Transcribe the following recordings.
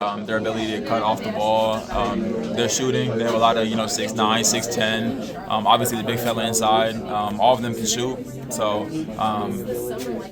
Their ability to cut off the ball, their shooting. They have a lot of 6'9", 6'10". Obviously the big fella inside. All of them can shoot. So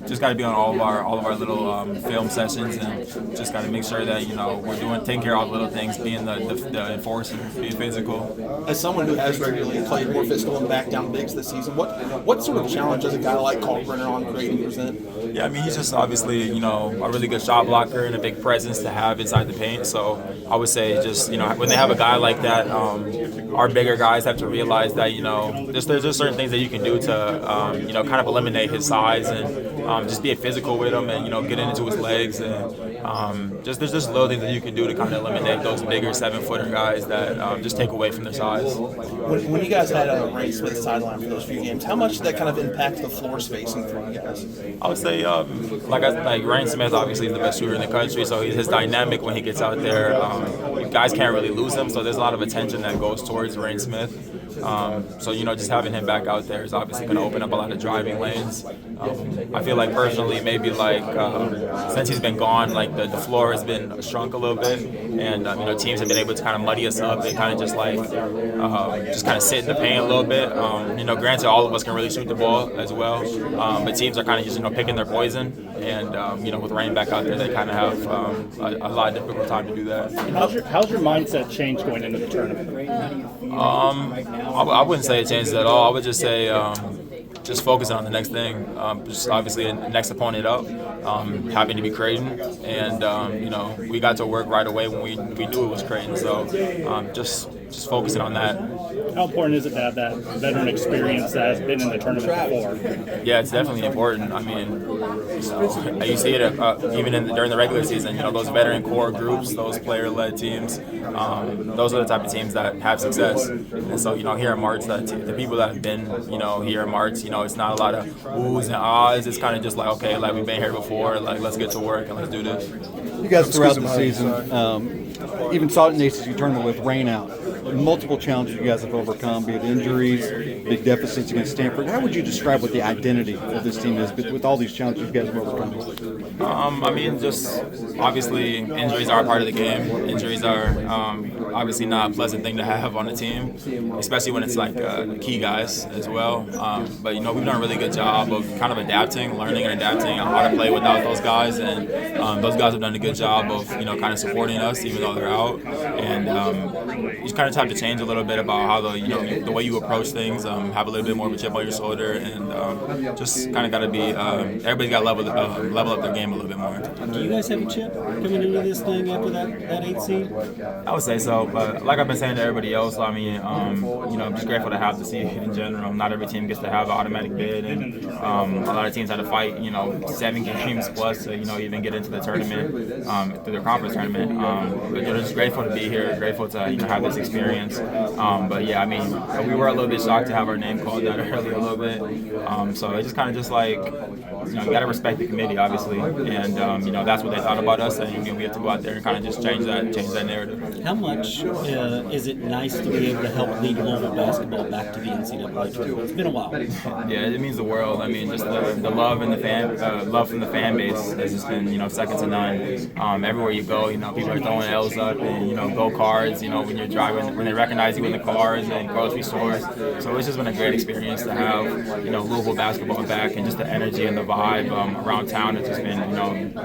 just got to be on all of our little film sessions, and just got to make sure that we're taking care of all the little things, being the enforcer, being physical. As someone who has regularly played more physical and back down bigs this season, what sort of challenge does a guy like Kalkbrenner on Creighton present? Yeah, I mean, he's just obviously a really good shot blocker and a big presence to have inside the paint. So I would say just when they have a guy like that, our bigger guys have to realize that there's just certain things that you can do to kind of eliminate his size and just be physical with him and get into his legs, and there's just little things that you can do to kind of eliminate those bigger 7-footer guys that just take away from their size. When you guys had Ray Smith sideline for those few games, how much did that kind of impact the floor spacing for you guys? I would say like Ryan Smith obviously is the best shooter in the country, so his dynamic when he gets out there, guys can't really lose him. So there's a lot of attention that goes towards Ryan Smith. So just having him back out there is obviously going to open up a lot of driving lanes. I feel like personally maybe since he's been gone, the floor has been shrunk a little bit, and teams have been able to kind of muddy us up. They kind of just kind of sit in the paint a little bit. Granted, all of us can really shoot the ball as well, but teams are kind of just picking their poison. And with Rain back out there, they kind of have a lot of difficult time to do that. How's your mindset change going into the tournament? I wouldn't say it changes at all. I would just say just focusing on the next thing. Just obviously the next opponent up. Happy to be Creighton, and we got to work right away when we knew it was Creighton. So just focusing on that. How important is it to have that veteran experience that has been in the tournament before? Yeah, it's definitely important. I mean, you see it even during the regular season. Those veteran core groups, those player-led teams, those are the type of teams that have success. And so, here in March, the people that have been, here in March, it's not a lot of oohs and ahs. It's kind of just like, okay, we've been here before. Let's get to work and let's do this. You guys throughout the season, even saw it in the ACC tournament with rain out. Multiple challenges you guys have overcome, be it injuries, big deficits against Stanford. How would you describe what the identity of this team is with all these challenges you guys have overcome? I mean, just obviously injuries are a part of the game. Injuries are obviously not a pleasant thing to have on a team, especially when it's key guys as well. But we've done a really good job of kind of learning and adapting on how to play without those guys, and those guys have done a good job of kind of supporting us even though they're out. And you just kind of have to change a little bit about how the way you approach things, have a little bit more of a chip on your shoulder, and just kind of got to be everybody's got to level up their game a little bit more. Do you guys have a chip coming into this thing after that 8th seed? I would say so, but like I've been saying to everybody else, I mean, I'm just grateful to have the seed in general. Not every team gets to have an automatic bid, and a lot of teams had to fight 7 games plus to even get into the tournament through their conference tournament. But just grateful to be here, grateful to have this experience. But yeah, I mean, we were a little bit shocked to have our name called out early a little bit. So it just kind of you got to respect the committee, obviously, and that's what they thought about us, and we have to go out there and kind of just change that narrative. How much is it nice to be able to help lead Louisville basketball back to the NCAA tournament? It's been a while. Yeah, it means the world. I mean, just the love and love from the fan base has just been second to none. Everywhere you go, people are throwing L's up and go cards. When you're driving, when they recognize you in the cars and grocery stores. So it's just been a great experience to have Louisville basketball back, and just the energy and the vibe around town has just been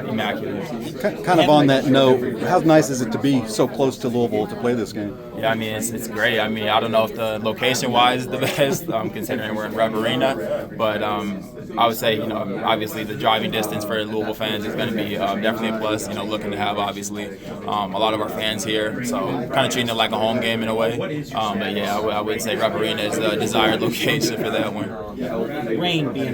immaculate. Kind of on that note, how nice is it to be so close to Louisville to play this game? Yeah, I mean, it's great. I mean, I don't know if the location-wise is the best, considering we're in Rupp Arena, but I would say, obviously the driving distance for Louisville fans is going to be definitely a plus, looking to have, obviously, a lot of our fans here, so kind of treating it like a home game in a way. But yeah, I would say Rupp Arena is the desired location for that one. Rain being